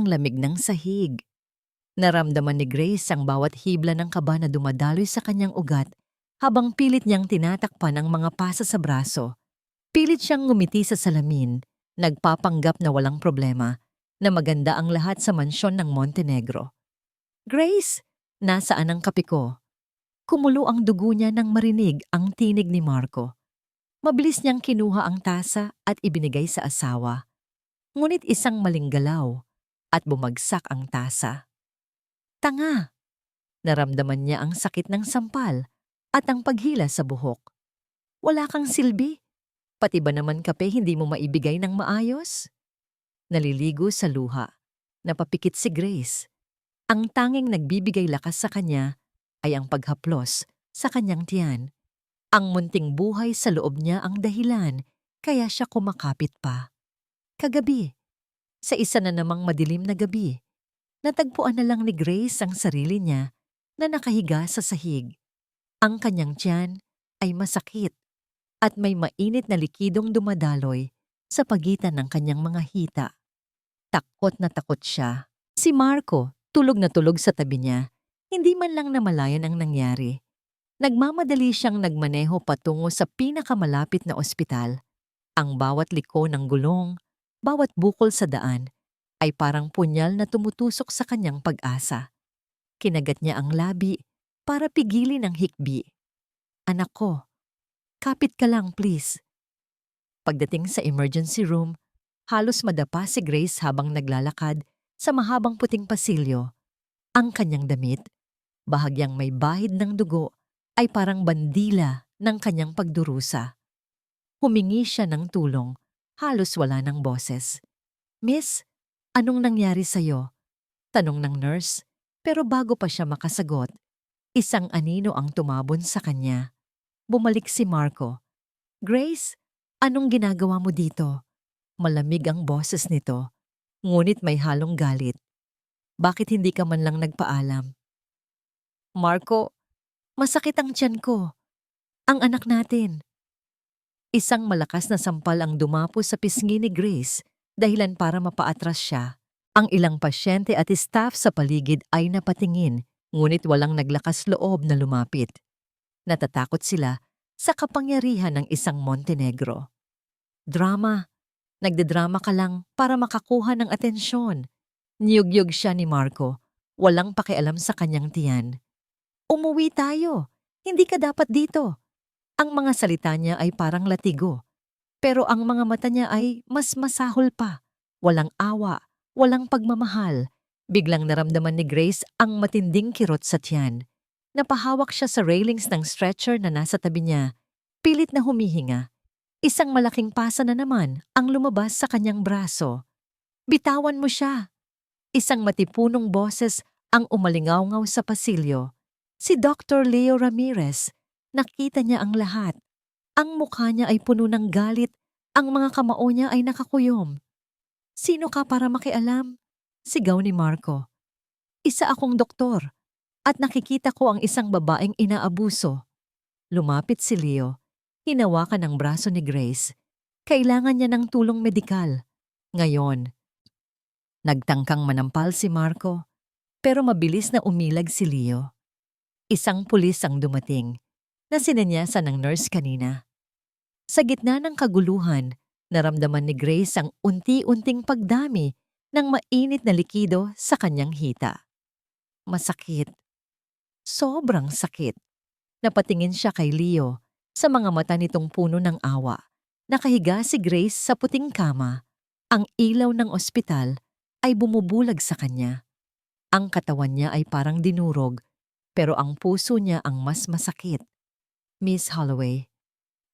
lamig ng sahig. Naramdaman ni Grace ang bawat hibla ng kaba na dumadaloy sa kanyang ugat habang pilit niyang tinatakpan ang mga pasa sa braso. Pilit siyang ngumiti sa salamin, nagpapanggap na walang problema, na maganda ang lahat sa mansyon ng Montenegro. Grace, nasaan ang kape ko? Kumulo ang dugo niya nang marinig ang tinig ni Marco. Mabilis niyang kinuha ang tasa at ibinigay sa asawa. Ngunit isang maling galaw at bumagsak ang tasa. Tanga! Naramdaman niya ang sakit ng sampal at ang paghila sa buhok. Wala kang silbi. Pati ba naman kape hindi mo maibigay ng maayos? Naliligo sa luha. Napapikit si Grace. Ang tanging nagbibigay lakas sa kanya ay ang paghaplos sa kanyang tiyan. Ang munting buhay sa loob niya ang dahilan kaya siya kumakapit pa. Kagabi, sa isa na namang madilim na gabi, natagpuan na lang ni Grace ang sarili niya na nakahiga sa sahig. Ang kanyang tiyan ay masakit at may mainit na likidong dumadaloy sa pagitan ng kanyang mga hita. Takot na takot siya. Si Marco, tulog na tulog sa tabi niya, hindi man lang namalayan ang nangyari. Nagmamadali siyang nagmaneho patungo sa pinakamalapit na ospital. Ang bawat liko ng gulong, bawat bukol sa daan, ay parang punyal na tumutusok sa kanyang pag-asa. Kinagat niya ang labi para pigilin ang hikbi. Anak ko, kapit ka lang please. Pagdating sa emergency room, halos madapa si Grace habang naglalakad sa mahabang puting pasilyo. Ang kanyang damit, bahagyang may bahid ng dugo, ay parang bandila ng kanyang pagdurusa. Humingi siya ng tulong, halos wala ng boses. Miss, anong nangyari sa'yo? Tanong ng nurse, pero bago pa siya makasagot, isang anino ang tumabon sa kanya. Bumalik si Marco. Grace, anong ginagawa mo dito? Malamig ang boses nito, ngunit may halong galit. Bakit hindi ka man lang nagpaalam? Marco, masakit ang tiyan ko. Ang anak natin. Isang malakas na sampal ang dumapo sa pisngi ni Grace dahilan para mapaatras siya. Ang ilang pasyente at staff sa paligid ay napatingin, ngunit walang naglakas loob na lumapit. Natatakot sila sa kapangyarihan ng isang Montenegro. Drama. Nagdedrama ka lang para makakuha ng atensyon. Niyugyug siya ni Marco, walang pakialam sa kanyang tiyan. Umuwi tayo. Hindi ka dapat dito. Ang mga salita niya ay parang latigo, pero ang mga mata niya ay mas masahol pa. Walang awa, walang pagmamahal. Biglang naramdaman ni Grace ang matinding kirot sa tiyan. Napahawak siya sa railings ng stretcher na nasa tabi niya. Pilit na humihinga. Isang malaking pasa na naman ang lumabas sa kanyang braso. Bitawan mo siya! Isang matipunong boses ang umalingaw-ngaw sa pasilyo. Si Dr. Leo Ramirez. Nakita niya ang lahat. Ang mukha niya ay puno ng galit, ang mga kamao niya ay nakakuyom. Sino ka para makialam? Sigaw ni Marco. Isa akong doktor at nakikita ko ang isang babaeng inaabuso. Lumapit si Leo. Hinawakan ang braso ni Grace. Kailangan niya ng tulong medikal. Ngayon, nagtangkang manampal si Marco, pero mabilis na umilag si Leo. Isang pulis ang dumating na sinanyasan ng nurse kanina. Sa gitna ng kaguluhan, naramdaman ni Grace ang unti-unting pagdami ng mainit na likido sa kanyang hita. Masakit. Sobrang sakit. Napatingin siya kay Leo. Sa mga mata nitong puno ng awa. Nakahiga si Grace sa puting kama. Ang ilaw ng ospital ay bumubulag sa kanya. Ang katawan niya ay parang dinurog, pero ang puso niya ang mas masakit. Miss Holloway,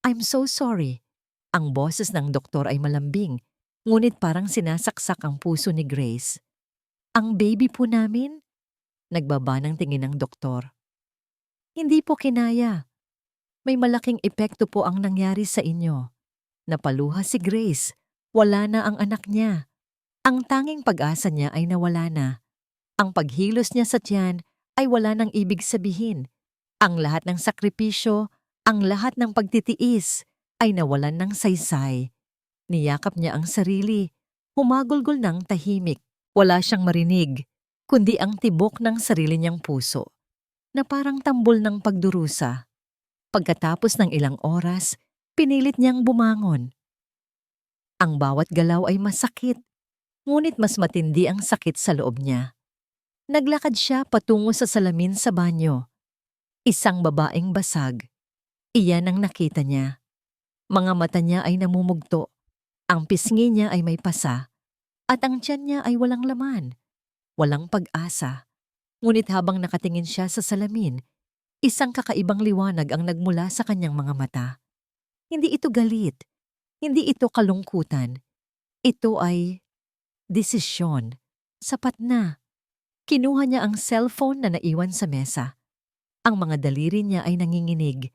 I'm so sorry. Ang boses ng doktor ay malambing, ngunit parang sinasaksak ang puso ni Grace. Ang baby po namin? Nagbaba ng tingin ng doktor. Hindi po kinaya. May malaking epekto po ang nangyari sa inyo. Napaluha si Grace. Wala na ang anak niya. Ang tanging pag-asa niya ay nawala na. Ang paghilos niya sa tiyan ay wala nang ibig sabihin. Ang lahat ng sakripisyo, ang lahat ng pagtitiis ay nawalan ng saysay. Niyakap niya ang sarili, humagulgol ng tahimik. Wala siyang marinig, kundi ang tibok ng sarili niyang puso, na parang tambol ng pagdurusa. Pagkatapos ng ilang oras, pinilit niyang bumangon. Ang bawat galaw ay masakit, ngunit mas matindi ang sakit sa loob niya. Naglakad siya patungo sa salamin sa banyo. Isang babaeng basag. Iyan ang nakita niya. Mga mata niya ay namumugto. Ang pisngi niya ay may pasa. At ang tiyan niya ay walang laman. Walang pag-asa. Ngunit habang nakatingin siya sa salamin, isang kakaibang liwanag ang nagmula sa kanyang mga mata. Hindi ito galit. Hindi ito kalungkutan. Ito ay desisyon. Sapat na. Kinuha niya ang cellphone na naiwan sa mesa. Ang mga daliri niya ay nanginginig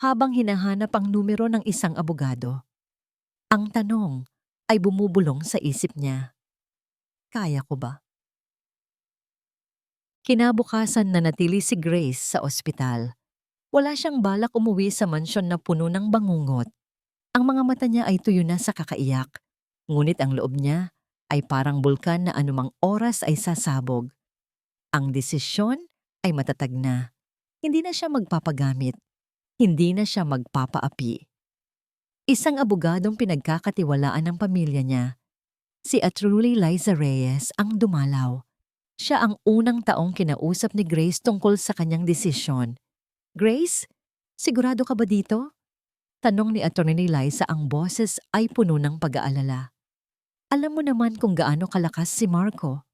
habang hinahanap ang numero ng isang abogado. Ang tanong ay bumubulong sa isip niya. Kaya ko ba? Kinabukasan nanatili si Grace sa ospital. Wala siyang balak umuwi sa mansyon na puno ng bangungot. Ang mga mata niya ay tuyo na sa kakaiyak. Ngunit ang loob niya ay parang bulkan na anumang oras ay sasabog. Ang desisyon ay matatag na. Hindi na siya magpapagamit. Hindi na siya magpapaapi. Isang abogadong pinagkakatiwalaan ng pamilya niya, si Attorney Liza Reyes, ang dumalaw. Siya ang unang taong kinausap ni Grace tungkol sa kanyang desisyon. Grace, sigurado ka ba dito? Tanong ni Attorney Liza, ang boses ay puno ng pag-aalala. Alam mo naman kung gaano kalakas si Marco.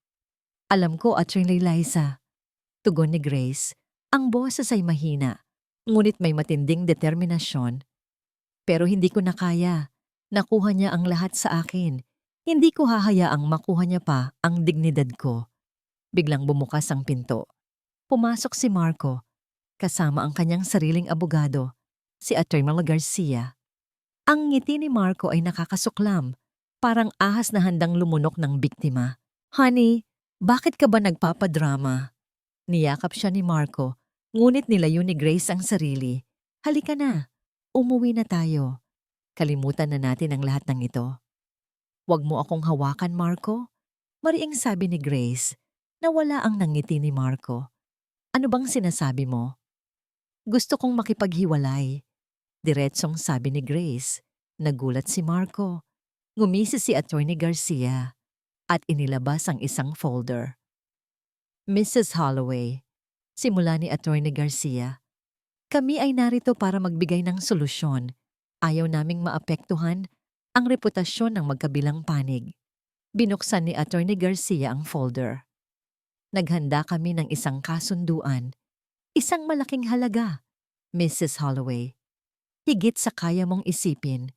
Alam ko, Attorney Liza. Tugon ni Grace. Ang boses ay mahina, ngunit may matinding determinasyon. Pero hindi ko na kaya. Nakuha niya ang lahat sa akin. Hindi ko hahayaang makuha niya pa ang dignidad ko. Biglang bumukas ang pinto. Pumasok si Marco, kasama ang kanyang sariling abogado, si Attorney Garcia. Ang ngiti ni Marco ay nakakasuklam, parang ahas na handang lumunok ng biktima. Honey, bakit ka ba nagpapadrama? Niyakap siya ni Marco, ngunit nilayo ni Grace ang sarili. Halika na, umuwi na tayo. Kalimutan na natin ang lahat ng ito. Huwag mo akong hawakan, Marco. Mariing sabi ni Grace, na wala ang nangiti ni Marco. Ano bang sinasabi mo? Gusto kong makipaghiwalay. Diretsong sabi ni Grace. Nagulat si Marco. Ngumisi si Attorney Garcia at inilabas ang isang folder. Mrs. Holloway, simula ni Attorney Garcia, kami ay narito para magbigay ng solusyon. Ayaw naming maapektuhan ang reputasyon ng magkabilang panig. Binuksan ni Attorney Garcia ang folder. Naghanda kami ng isang kasunduan. Isang malaking halaga, Mrs. Holloway. Higit sa kaya mong isipin,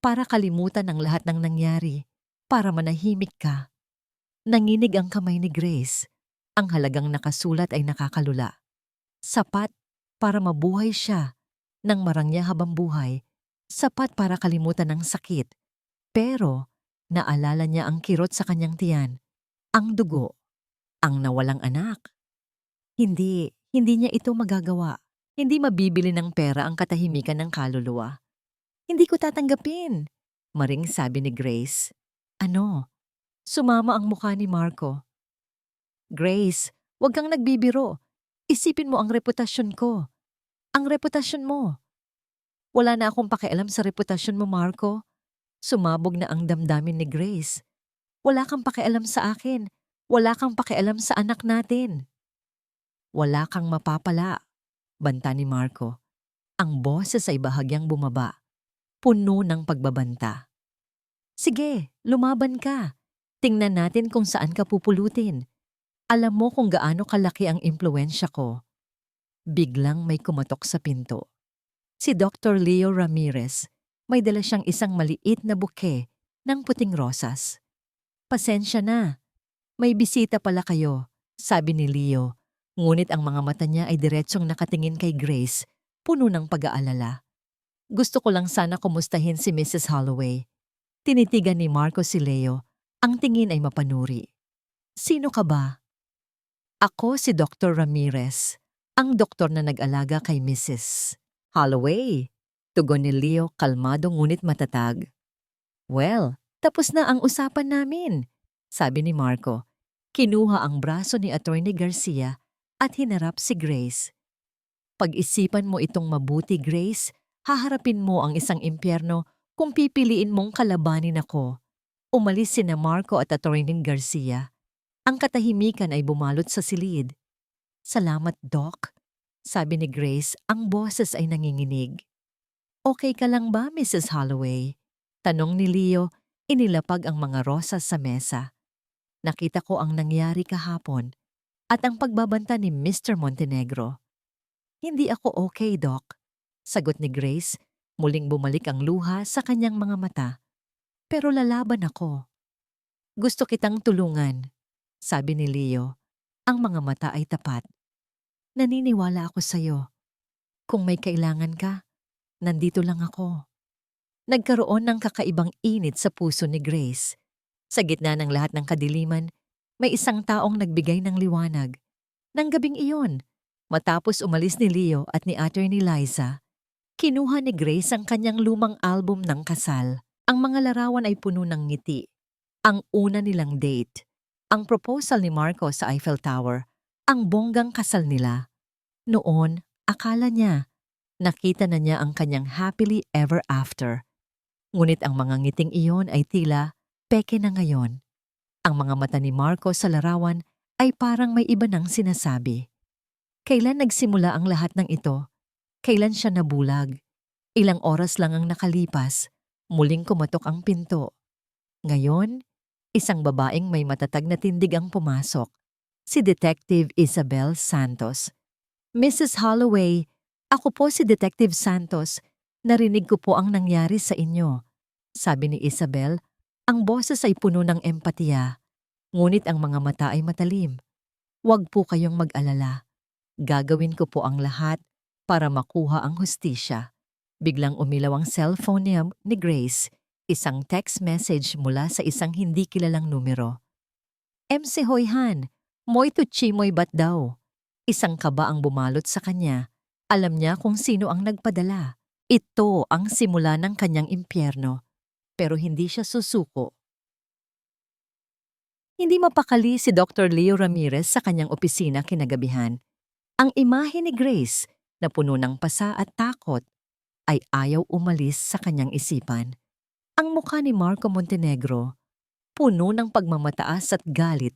para kalimutan ang lahat ng nangyari, para manahimik ka. Nanginig ang kamay ni Grace. Ang halagang nakasulat ay nakakalula. Sapat para mabuhay siya nang marangya habang buhay. Sapat para kalimutan ang sakit. Pero naalala niya ang kirot sa kanyang tiyan, ang dugo, ang nawalang anak. Hindi niya ito magagawa. Hindi mabibili ng pera ang katahimikan ng kaluluwa. Hindi ko tatanggapin, maring sabi ni Grace. Ano? Sumama ang mukha ni Marco. Grace, huwag kang nagbibiro. Isipin mo ang reputasyon ko. Ang reputasyon mo. Wala na akong pakialam sa reputasyon mo, Marco. Sumabog na ang damdamin ni Grace. Wala kang pakialam sa akin. Wala kang pakialam sa anak natin. Wala kang mapapala, banta ni Marco. Ang boses ay bahagyang bumaba, puno ng pagbabanta. Sige, lumaban ka. Tingnan natin kung saan ka pupulutin. Alam mo kung gaano kalaki ang impluensya ko. Biglang may kumatok sa pinto. Si Dr. Leo Ramirez. May dala siyang isang maliit na buke ng puting rosas. Pasensya na. May bisita pala kayo, sabi ni Leo. Ngunit ang mga mata niya ay diretsong nakatingin kay Grace, puno ng pag-aalala. Gusto ko lang sana kumustahin si Mrs. Holloway. Tinitigan ni Marco si Leo. Ang tingin ay mapanuri. Sino ka ba? Ako si Dr. Ramirez, ang doktor na nag-alaga kay Mrs. Holloway. Tugon ni Leo, kalmado ngunit matatag. Well, tapos na ang usapan namin, sabi ni Marco. Kinuha ang braso ni Attorney Garcia at hinarap si Grace. Pag-isipan mo itong mabuti, Grace. Haharapin mo ang isang impyerno kung pipiliin mong kalabanin ako. Umalis sina Marco at Attorney Garcia. Ang katahimikan ay bumalot sa silid. Salamat, Doc. Sabi ni Grace, ang boses ay nanginginig. Okay ka lang ba, Mrs. Holloway? Tanong ni Leo, inilapag ang mga rosas sa mesa. Nakita ko ang nangyari kahapon at ang pagbabanta ni Mr. Montenegro. Hindi ako okay, Doc. Sagot ni Grace, muling bumalik ang luha sa kanyang mga mata. Pero lalaban ako. Gusto kitang tulungan, sabi ni Leo. Ang mga mata ay tapat. Naniniwala ako sa'yo. Kung may kailangan ka, nandito lang ako. Nagkaroon ng kakaibang init sa puso ni Grace. Sa gitna ng lahat ng kadiliman, may isang taong nagbigay ng liwanag. Nang gabing iyon, matapos umalis ni Leo at ni Attorney Liza, kinuha ni Grace ang kanyang lumang album ng kasal. Ang mga larawan ay puno ng ngiti. Ang una nilang date, ang proposal ni Marco sa Eiffel Tower, ang bonggang kasal nila. Noon, akala niya, nakita na niya ang kanyang happily ever after. Ngunit ang mga ngiting iyon ay tila peke na ngayon. Ang mga mata ni Marco sa larawan ay parang may iba nang sinasabi. Kailan nagsimula ang lahat ng ito? Kailan siya nabulag? Ilang oras lang ang nakalipas, muling kumatok ang pinto. Ngayon, isang babaeng may matatag na tindig ang pumasok. Si Detective Isabel Santos. Mrs. Holloway, ako po si Detective Santos. Narinig ko po ang nangyari sa inyo. Sabi ni Isabel, ang boses ay puno ng empatiya. Ngunit ang mga mata ay matalim. Huwag po kayong mag-alala. Gagawin ko po ang lahat para makuha ang hustisya. Biglang umilaw ang cellphone ni Grace, isang text message mula sa isang hindi kilalang numero. MC Hoyhan, moy to chimoy bat daw. Isang kaba ang bumalot sa kanya. Alam niya kung sino ang nagpadala. Ito ang simula ng kanyang impyerno. Pero hindi siya susuko. Hindi mapakali si Dr. Leo Ramirez sa kanyang opisina kinagabihan. Ang imahe ni Grace, na puno ng pasa at takot, ay ayaw umalis sa kanyang isipan. Ang mukha ni Marco Montenegro, puno ng pagmamataas at galit,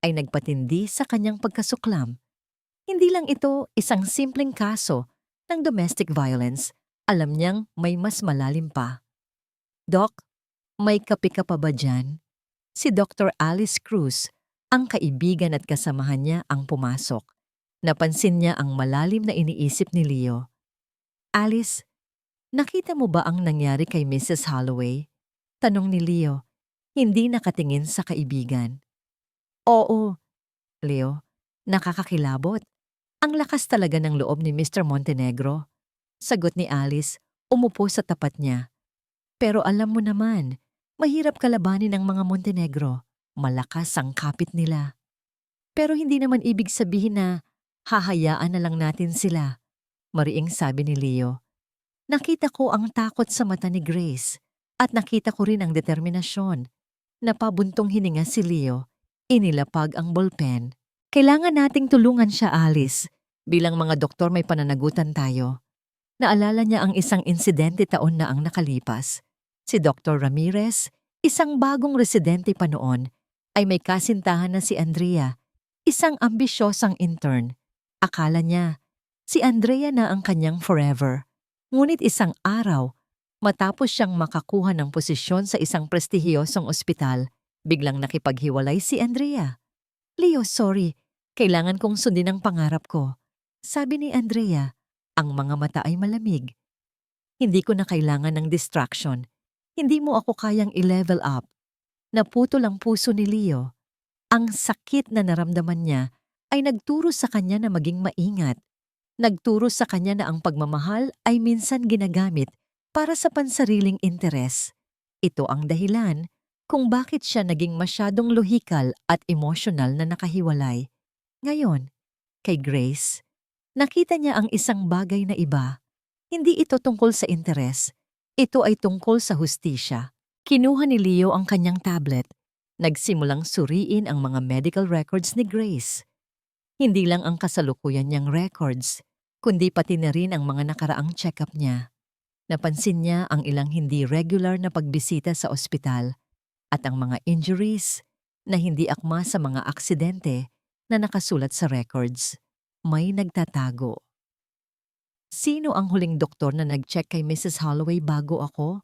ay nagpatindi sa kanyang pagkasuklam. Hindi lang ito isang simpleng kaso ng domestic violence, alam niyang may mas malalim pa. Doc, may kape ka pa ba dyan? Si Dr. Alice Cruz, ang kaibigan at kasamahan niya ang pumasok. Napansin niya ang malalim na iniisip ni Leo. Alice, nakita mo ba ang nangyari kay Mrs. Holloway? Tanong ni Leo, hindi nakatingin sa kaibigan. Oo, Leo, nakakakilabot. Ang lakas talaga ng loob ni Mr. Montenegro. Sagot ni Alice, umupo sa tapat niya. Pero alam mo naman, mahirap kalabanin ng mga Montenegro. Malakas ang kapit nila. Pero hindi naman ibig sabihin na hahayaan na lang natin sila. Mariing sabi ni Leo. Nakita ko ang takot sa mata ni Grace at nakita ko rin ang determinasyon. Napabuntong hininga si Leo. Inilapag ang ballpen. Kailangan nating tulungan siya, Alice. Bilang mga doktor may pananagutan tayo. Naalala niya ang isang insidente taon na ang nakalipas. Si Dr. Ramirez, isang bagong residente pa noon, ay may kasintahan na si Andrea, isang ambisyosang intern. Akala niya, si Andrea na ang kanyang forever. Ngunit isang araw, matapos siyang makakuha ng posisyon sa isang prestihiyosong ospital, biglang nakipaghiwalay si Andrea. Leo, sorry, kailangan kong sundin ang pangarap ko. Sabi ni Andrea, ang mga mata ay malamig. Hindi ko na kailangan ng distraction. Hindi mo ako kayang i-level up. Naputol ang puso ni Leo. Ang sakit na naramdaman niya ay nagturo sa kanya na maging maingat. Nagturo sa kanya na ang pagmamahal ay minsan ginagamit para sa pansariling interes. Ito ang dahilan kung bakit siya naging masyadong lohikal at emosyonal na nakahiwalay. Ngayon, kay Grace, nakita niya ang isang bagay na iba. Hindi ito tungkol sa interes. Ito ay tungkol sa hustisya. Kinuha ni Leo ang kanyang tablet. Nagsimulang suriin ang mga medical records ni Grace. Hindi lang ang kasalukuyan niyang records, kundi pati na rin ang mga nakaraang check-up niya. Napansin niya ang ilang hindi regular na pagbisita sa ospital at ang mga injuries na hindi akma sa mga aksidente na nakasulat sa records. May nagtatago. Sino ang huling doktor na nag-check kay Mrs. Holloway bago ako?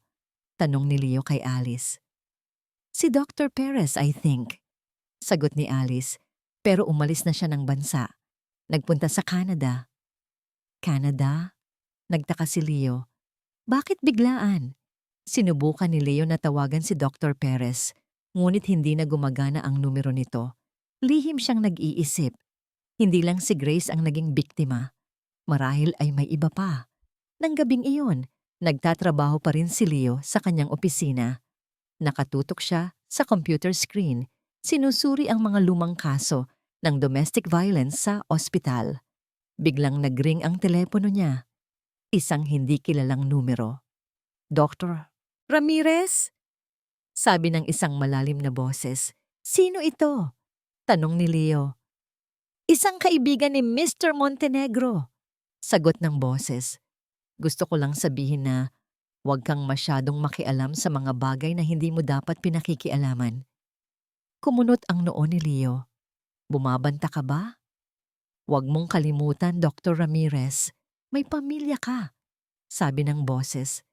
Tanong ni Leo kay Alice. Si Dr. Perez, I think. Sagot ni Alice, pero umalis na siya ng bansa. Nagpunta sa Canada. Canada? Nagtaka si Leo. Bakit biglaan? Sinubukan ni Leo na tawagan si Dr. Perez, ngunit hindi na gumagana ang numero nito. Lihim siyang nag-iisip. Hindi lang si Grace ang naging biktima. Marahil ay may iba pa. Nang gabing iyon, nagtatrabaho pa rin si Leo sa kanyang opisina. Nakatutok siya sa computer screen. Sinusuri ang mga lumang kaso ng domestic violence sa ospital. Biglang nagring ang telepono niya. Isang hindi kilalang numero. Dr. Ramirez? Sabi ng isang malalim na boses. Sino ito? Tanong ni Leo. Isang kaibigan ni Mr. Montenegro. Sagot ng boses. Gusto ko lang sabihin na huwag kang masyadong makialam sa mga bagay na hindi mo dapat pinakikialaman. Kumunot ang noo ni Leo. Bumabanta ka ba? Huwag mong kalimutan, Dr. Ramirez. May pamilya ka. Sabi ng boses.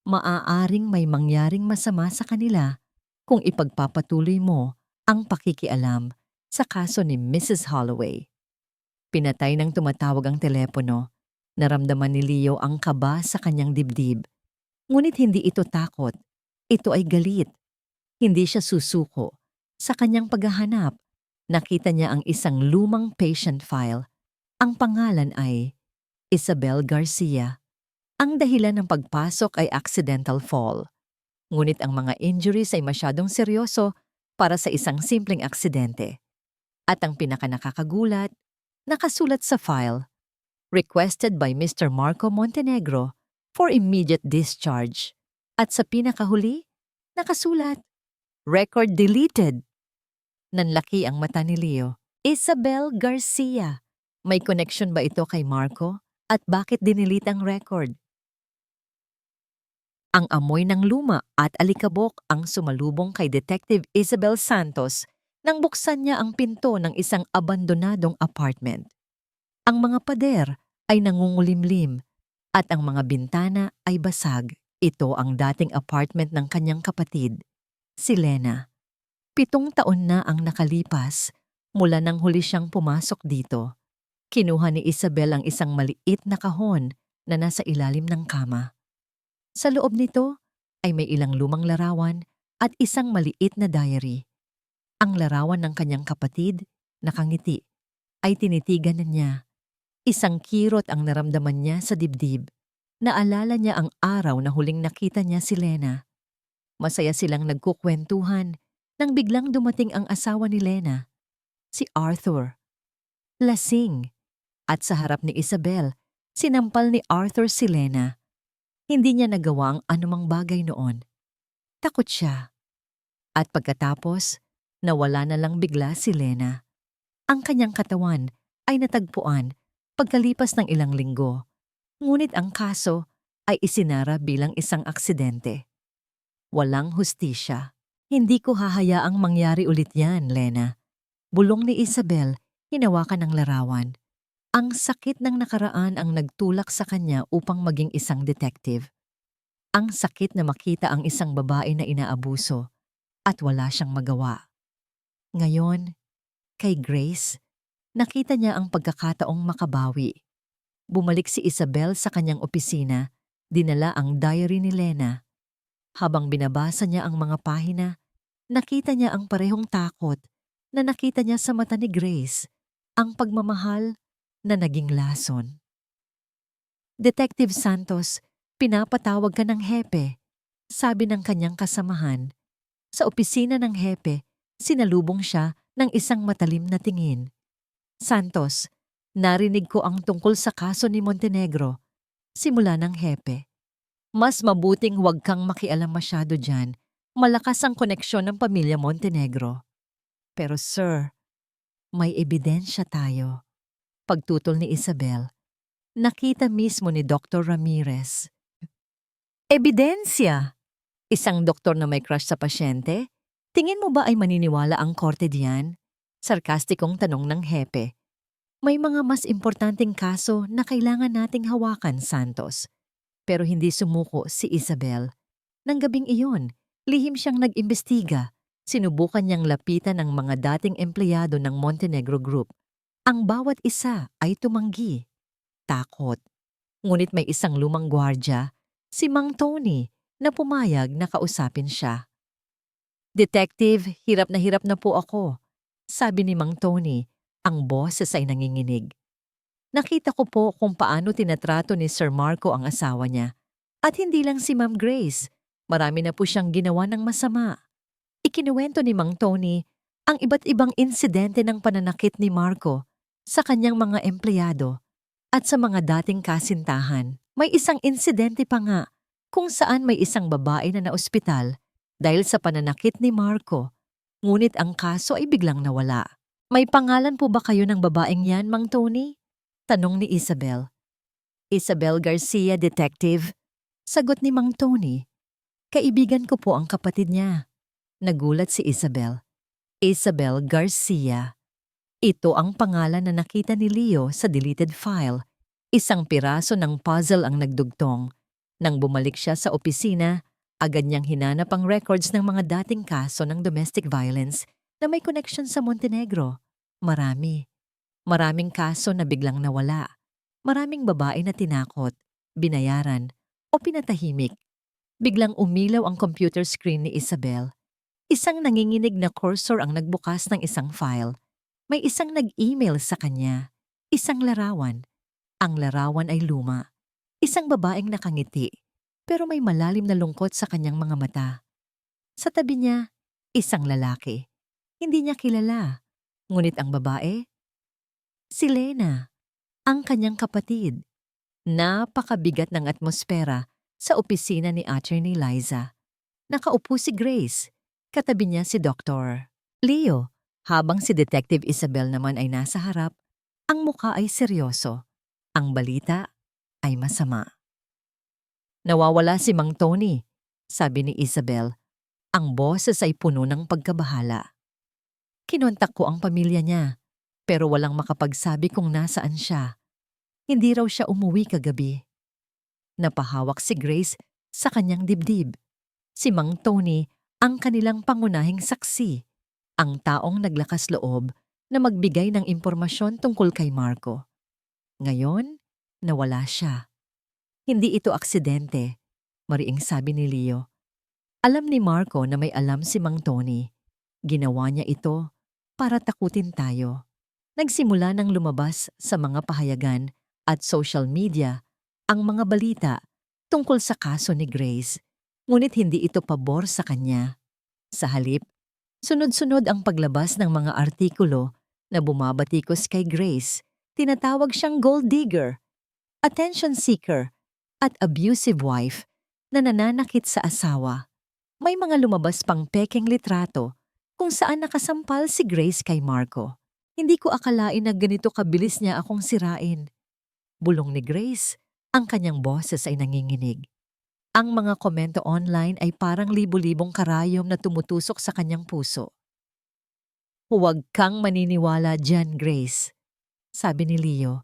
Maaaring may mangyaring masama sa kanila kung ipagpapatuloy mo ang pakikialam sa kaso ni Mrs. Holloway. Pinatay ng tumatawag ang telepono. Naramdaman ni Leo ang kaba sa kanyang dibdib. Ngunit hindi ito takot. Ito ay galit. Hindi siya susuko. Sa kanyang paghahanap, nakita niya ang isang lumang patient file. Ang pangalan ay Isabel Garcia. Ang dahilan ng pagpasok ay accidental fall. Ngunit ang mga injuries ay masyadong seryoso para sa isang simpleng aksidente. At ang pinakanakakagulat, nakasulat sa file, requested by Mr. Marco Montenegro for immediate discharge. At sa pinakahuli, nakasulat, record deleted. Nanlaki ang mata ni Leo. Isabel Garcia. May connection ba ito kay Marco? At bakit dinilit ang record? Ang amoy ng luma at alikabok ang sumalubong kay Detective Isabel Santos nang buksan niya ang pinto ng isang abandonadong apartment. Ang mga pader ay nangungulimlim at ang mga bintana ay basag. Ito ang dating apartment ng kanyang kapatid, si Lena. 7 taon na ang nakalipas mula nang huli siyang pumasok dito. Kinuha ni Isabel ang isang maliit na kahon na nasa ilalim ng kama. Sa loob nito ay may ilang lumang larawan at isang maliit na diary. Ang larawan ng kanyang kapatid, nakangiti, ay tinitigan na niya. Isang kirot ang naramdaman niya sa dibdib. Naalala niya ang araw na huling nakita niya si Lena. Masaya silang nagkukwentuhan nang biglang dumating ang asawa ni Lena, si Arthur. Lasing. At sa harap ni Isabel, sinampal ni Arthur si Lena. Hindi niya nagawa ang anumang bagay noon. Takot siya. At pagkatapos, nawala na lang bigla si Lena. Ang kanyang katawan ay natagpuan pagkalipas ng ilang linggo. Ngunit ang kaso ay isinara bilang isang aksidente. Walang hustisya. Hindi ko hahayaang mangyari ulit yan, Lena. Bulong ni Isabel, hinawakan ng larawan. Ang sakit ng nakaraan ang nagtulak sa kanya upang maging isang detective. Ang sakit na makita ang isang babae na inaabuso at wala siyang magawa. Ngayon, kay Grace, nakita niya ang pagkakataong makabawi. Bumalik si Isabel sa kanyang opisina, dinala ang diary ni Lena. Habang binabasa niya ang mga pahina, nakita niya ang parehong takot na nakita niya sa mata ni Grace, ang pagmamahal na naging lason. Detective Santos, pinapatawag ka ng hepe, sabi ng kanyang kasamahan. Sa opisina ng hepe, sinalubong siya ng isang matalim na tingin. Santos, narinig ko ang tungkol sa kaso ni Montenegro. Simula ng hepe. Mas mabuting huwag kang makialam masyado dyan Malakas ang koneksyon ng pamilya Montenegro. Pero sir, may ebidensya tayo. Pagtutol ni Isabel, nakita mismo ni Dr. Ramirez. Ebidensya! Isang doktor na may crush sa pasyente? Tingin mo ba ay maniniwala ang korte diyan? Sarkastikong tanong ng hepe. May mga mas importanteng kaso na kailangan nating hawakan, Santos. Pero hindi sumuko si Isabel. Nang gabing iyon, lihim siyang nag-imbestiga. Sinubukan niyang lapitan ang mga dating empleyado ng Montenegro Group. Ang bawat isa ay tumanggi. Takot. Ngunit may isang lumang gwardya, si Mang Tony, na pumayag na kausapin siya. Detective, hirap na po ako. Sabi ni Mang Tony, ang boses ay nanginginig. Nakita ko po kung paano tinatrato ni Sir Marco ang asawa niya. At hindi lang si Ma'am Grace, marami na po siyang ginawa ng masama. Ikinuwento ni Mang Tony ang iba't ibang insidente ng pananakit ni Marco sa kanyang mga empleyado at sa mga dating kasintahan. May isang insidente pa nga kung saan may isang babae na naospital dahil sa pananakit ni Marco, ngunit ang kaso ay biglang nawala. May pangalan po ba kayo ng babaeng yan, Mang Tony? Tanong ni Isabel. Isabel Garcia, Detective. Sagot ni Mang Tony. Kaibigan ko po ang kapatid niya. Nagulat si Isabel. Isabel Garcia. Ito ang pangalan na nakita ni Leo sa deleted file. Isang piraso ng puzzle ang nagdugtong. Nang bumalik siya sa opisina, agad niyang hinanap ang records ng mga dating kaso ng domestic violence na may connection sa Montenegro. Marami. Maraming kaso na biglang nawala. Maraming babae na tinakot, binayaran, o pinatahimik. Biglang umilaw ang computer screen ni Isabel. Isang nanginginig na cursor ang nagbukas ng isang file. May isang nag-email sa kanya. Isang larawan. Ang larawan ay luma. Isang babaeng nakangiti, pero may malalim na lungkot sa kanyang mga mata. Sa tabi niya, isang lalaki. Hindi niya kilala. Ngunit ang babae? Si Lena, ang kanyang kapatid. Napakabigat ng atmosfera sa opisina ni Attorney Liza. Nakaupo si Grace. Katabi niya si Dr. Leo. Habang si Detective Isabel naman ay nasa harap, ang muka ay seryoso. Ang balita ay masama. Nawawala si Mang Tony, sabi ni Isabel. Ang boses ay puno ng pagkabahala. Kinontak ko ang pamilya niya, pero walang makapagsabi kung nasaan siya. Hindi raw siya umuwi kagabi. Napahawak si Grace sa kanyang dibdib. Si Mang Tony ang kanilang pangunahing saksi, ang taong naglakas loob na magbigay ng impormasyon tungkol kay Marco. Ngayon, nawala siya. Hindi ito aksidente, mariing sabi ni Leo. Alam ni Marco na may alam si Mang Tony. Ginawa niya ito para takutin tayo. Nagsimula nang lumabas sa mga pahayagan at social media ang mga balita tungkol sa kaso ni Grace, ngunit hindi ito pabor sa kanya. Sa halip, sunod-sunod ang paglabas ng mga artikulo na bumabatikos kay Grace. Tinatawag siyang gold digger, attention seeker, at abusive wife na nananakit sa asawa. May mga lumabas pang pekeng litrato kung saan nakasampal si Grace kay Marco. Hindi ko akalain na ganito kabilis niya akong sirain. Bulong ni Grace, ang kanyang boses ay nanginginig. Ang mga komento online ay parang libo-libong karayom na tumutusok sa kanyang puso. Huwag kang maniniwala dyan, Grace. Sabi ni Leo,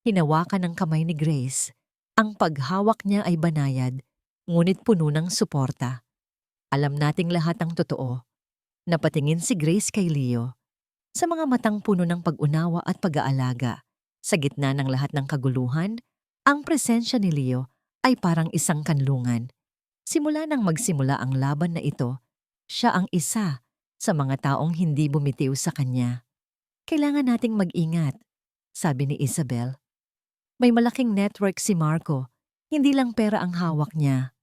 hinawakan ng kamay ni Grace. Ang paghawak niya ay banayad, ngunit puno ng suporta. Alam nating lahat ang totoo. Napatingin si Grace kay Leo. Sa mga matang puno ng pag-unawa at pag-aalaga, sa gitna ng lahat ng kaguluhan, ang presensya ni Leo ay parang isang kanlungan. Simula nang magsimula ang laban na ito, siya ang isa sa mga taong hindi bumitiw sa kanya. Kailangan nating mag-ingat, sabi ni Isabel. May malaking network si Marco, hindi lang pera ang hawak niya.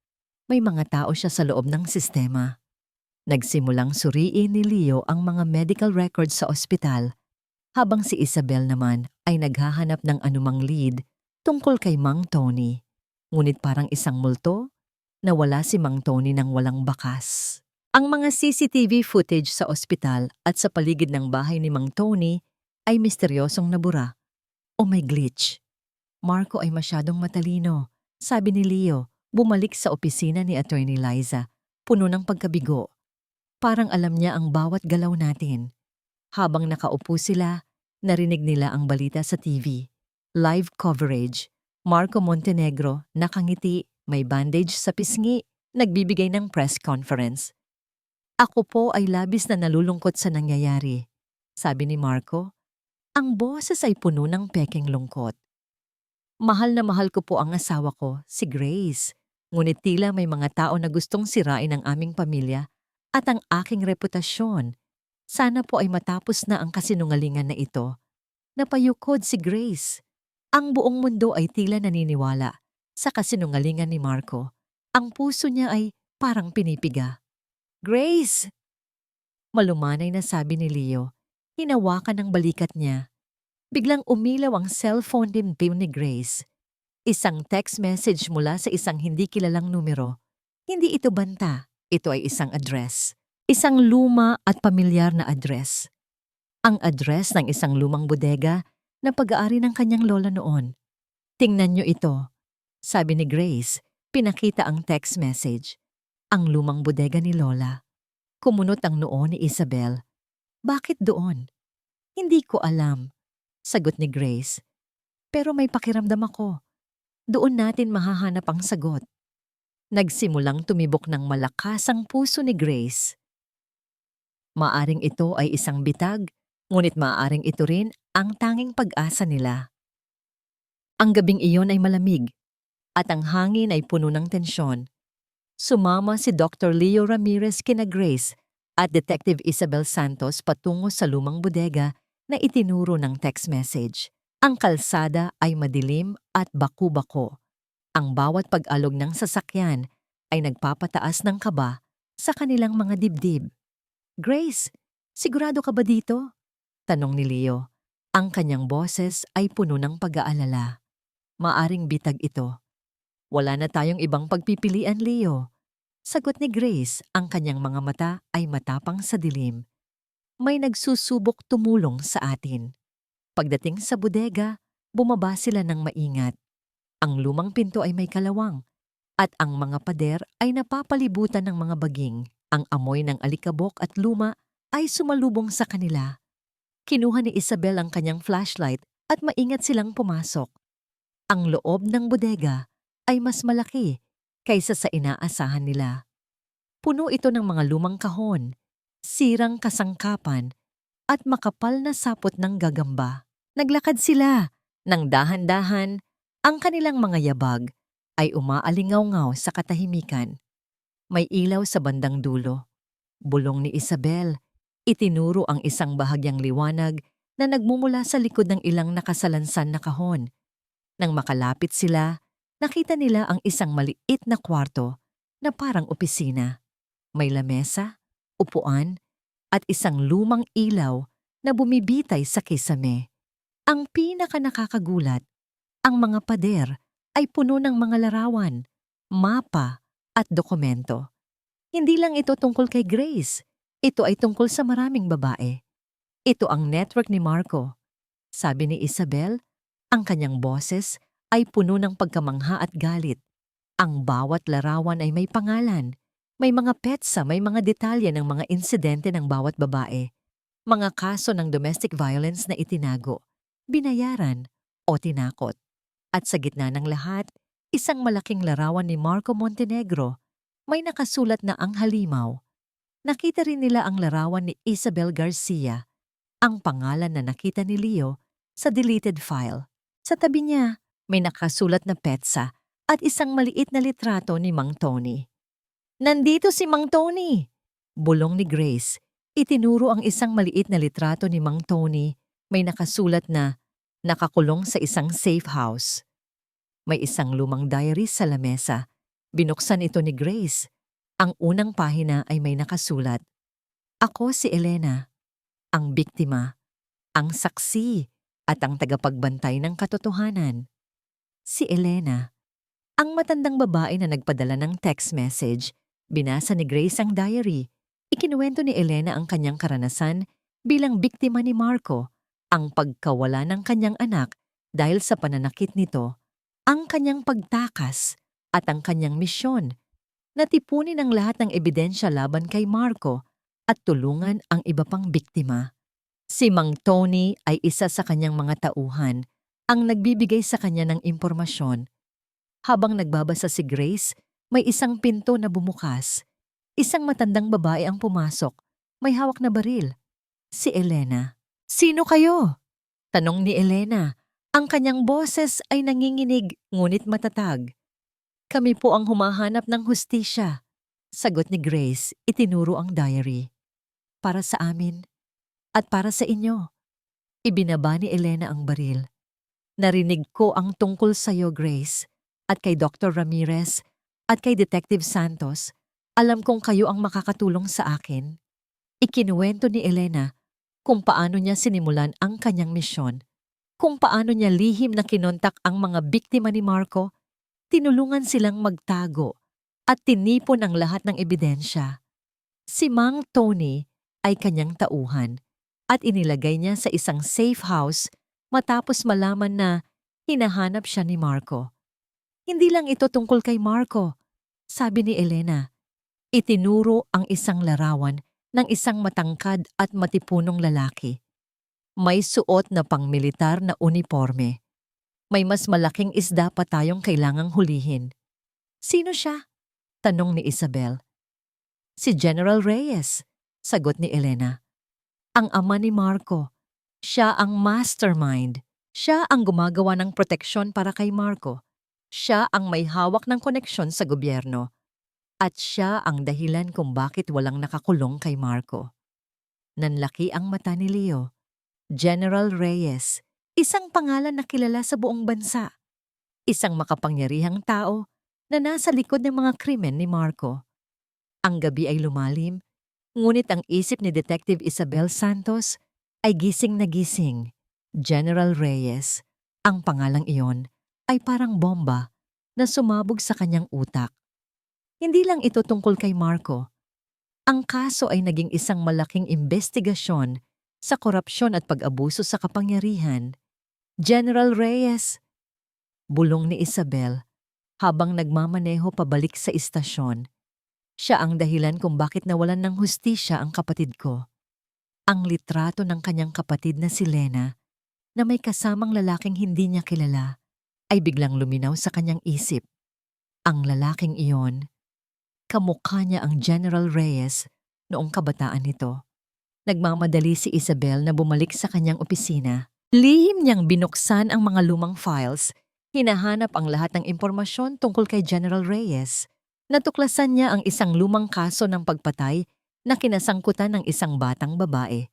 May mga tao siya sa loob ng sistema. Nagsimulang suriin ni Leo ang mga medical records sa ospital, habang si Isabel naman ay naghahanap ng anumang lead tungkol kay Mang Tony. Ngunit parang isang multo, nawala si Mang Tony nang walang bakas. Ang mga CCTV footage sa ospital at sa paligid ng bahay ni Mang Tony ay misteryosong nabura o may glitch. Marco ay masyadong matalino, sabi ni Leo, bumalik sa opisina ni Attorney Liza, puno ng pagkabigo. Parang alam niya ang bawat galaw natin. Habang nakaupo sila, narinig nila ang balita sa TV. Live coverage. Marco Montenegro, nakangiti, may bandage sa pisngi, nagbibigay ng press conference. Ako po ay labis na nalulungkot sa nangyayari, sabi ni Marco. Ang boses ay puno ng pekeng lungkot. Mahal na mahal ko po ang asawa ko, si Grace. Ngunit tila may mga tao na gustong sirain ang aming pamilya at ang aking reputasyon. Sana po ay matapos na ang kasinungalingan na ito. Napayukod si Grace. Ang buong mundo ay tila naniniwala sa kasinungalingan ni Marco. Ang puso niya ay parang pinipiga. Grace! Malumanay na sabi ni Leo. Hinawakan ng balikat niya. Biglang umilaw ang cellphone dibdib ni Grace. Isang text message mula sa isang hindi kilalang numero. Hindi ito banta, ito ay isang address. Isang luma at pamilyar na address. Ang address ng isang lumang bodega na pag-aari ng kanyang lola noon. Tingnan niyo ito, sabi ni Grace, pinakita ang text message. Ang lumang bodega ni Lola. Kumunot ang noo ni Isabel. Bakit doon? Hindi ko alam, sagot ni Grace. Pero may pakiramdam ako. Doon natin mahahanap ang sagot. Nagsimulang tumibok ng malakas ang puso ni Grace. Maaring ito ay isang bitag, ngunit maaring ito rin ang tanging pag-asa nila. Ang gabing iyon ay malamig, at ang hangin ay puno ng tensyon. Sumama si Dr. Leo Ramirez kina Grace at Detective Isabel Santos patungo sa lumang bodega na itinuro ng text message. Ang kalsada ay madilim at baku-bako. Ang bawat pag-alog ng sasakyan ay nagpapataas ng kaba sa kanilang mga dibdib. Grace, sigurado ka ba dito? Tanong ni Leo. Ang kanyang boses ay puno ng pag-aalala. Maaring bitag ito. Wala na tayong ibang pagpipilian, Leo. Sagot ni Grace, ang kanyang mga mata ay matapang sa dilim. May nagsusubok tumulong sa atin. Pagdating sa bodega, bumaba sila ng maingat. Ang lumang pinto ay may kalawang at ang mga pader ay napapalibutan ng mga baging. Ang amoy ng alikabok at luma ay sumalubong sa kanila. Kinuha ni Isabel ang kanyang flashlight at maingat silang pumasok. Ang loob ng bodega ay mas malaki kaysa sa inaasahan nila. Puno ito ng mga lumang kahon, sirang kasangkapan, at makapal na sapot ng gagamba. Naglakad sila nang dahan-dahan, ang kanilang mga yabag ay umaalingaw-ngaw sa katahimikan. May ilaw sa bandang dulo. Bulong ni Isabel, itinuro ang isang bahagyang liwanag na nagmumula sa likod ng ilang nakasalansan na kahon. Nang makalapit sila, nakita nila ang isang maliit na kwarto na parang opisina. May lamesa, upuan, at isang lumang ilaw na bumibitay sa kisame. Ang pinaka-nakakagulat, ang mga pader ay puno ng mga larawan, mapa at dokumento. Hindi lang ito tungkol kay Grace, ito ay tungkol sa maraming babae. Ito ang network ni Marco. Sabi ni Isabel, ang kanyang boses ay puno ng pagkamangha at galit. Ang bawat larawan ay may pangalan. May mga petsa, may mga detalye ng mga insidente ng bawat babae. Mga kaso ng domestic violence na itinago, binayaran o tinakot. At sa gitna ng lahat, isang malaking larawan ni Marco Montenegro. May nakasulat na ang halimaw. Nakita rin nila ang larawan ni Isabel Garcia, ang pangalan na nakita ni Leo sa deleted file. Sa tabi niya, may nakasulat na petsa at isang maliit na litrato ni Mang Tony. Nandito si Mang Tony! Bulong ni Grace. Itinuro ang isang maliit na litrato ni Mang Tony. May nakasulat na nakakulong sa isang safe house. May isang lumang diary sa lamesa. Binuksan ito ni Grace. Ang unang pahina ay may nakasulat. Ako si Elena, ang biktima, ang saksi at ang tagapagbantay ng katotohanan. Si Elena, ang matandang babae na nagpadala ng text message. Binasa ni Grace ang diary. Ikinuwento ni Elena ang kanyang karanasan bilang biktima ni Marco, ang pagkawala ng kanyang anak dahil sa pananakit nito, ang kanyang pagtakas at ang kanyang misyon na tipunin ang lahat ng ebidensya laban kay Marco at tulungan ang iba pang biktima. Si Mang Tony ay isa sa kanyang mga tauhan ang nagbibigay sa kanya ng impormasyon. Habang nagbabasa si Grace, may isang pinto na bumukas. Isang matandang babae ang pumasok. May hawak na baril. Si Elena. "Sino kayo?" tanong ni Elena. Ang kanyang boses ay nanginginig ngunit matatag. "Kami po ang humahanap ng hustisya," sagot ni Grace. Itinuro ang diary. "Para sa amin at para sa inyo." Ibinaba ni Elena ang baril. "Narinig ko ang tungkol sa iyo, Grace, at kay Dr. Ramirez at kay Detective Santos. Alam kong kayo ang makakatulong sa akin." Ikinuwento ni Elena kung paano niya sinimulan ang kanyang misyon, kung paano niya lihim na kinontak ang mga biktima ni Marco, tinulungan silang magtago at tinipon ang lahat ng ebidensya. Si Mang Tony ay kanyang tauhan at inilagay niya sa isang safe house matapos malaman na hinahanap siya ni Marco. "Hindi lang ito tungkol kay Marco," sabi ni Elena. Itinuro ang isang larawan ng isang matangkad at matipunong lalaki. May suot na pangmilitar na uniforme. May mas malaking isda pa tayong kailangang hulihin. "Sino siya?" tanong ni Isabel. "Si General Reyes," sagot ni Elena. "Ang ama ni Marco. Siya ang mastermind. Siya ang gumagawa ng proteksyon para kay Marco. Siya ang may hawak ng koneksyon sa gobyerno. At siya ang dahilan kung bakit walang nakakulong kay Marco." Nanlaki ang mata ni Leo. General Reyes, isang pangalan na kilala sa buong bansa. Isang makapangyarihang tao na nasa likod ng mga krimen ni Marco. Ang gabi ay lumalim, ngunit ang isip ni Detective Isabel Santos ay gising na gising. General Reyes, ang pangalang iyon, ay parang bomba na sumabog sa kanyang utak. Hindi lang ito tungkol kay Marco. Ang kaso ay naging isang malaking investigasyon sa korupsyon at pag-abuso sa kapangyarihan. "General Reyes," bulong ni Isabel habang nagmamaneho pabalik sa istasyon. "Siya ang dahilan kung bakit nawalan ng hustisya ang kapatid ko." Ang litrato ng kanyang kapatid na si Lena, na may kasamang lalaking hindi niya kilala, ay biglang luminaw sa kanyang isip. Ang lalaking iyon, kamukha niya ang General Reyes noong kabataan nito. Nagmamadali si Isabel na bumalik sa kanyang opisina. Lihim niyang binuksan ang mga lumang files, hinahanap ang lahat ng impormasyon tungkol kay General Reyes. Natuklasan niya ang isang lumang kaso ng pagpatay na kinasangkutan ng isang batang babae.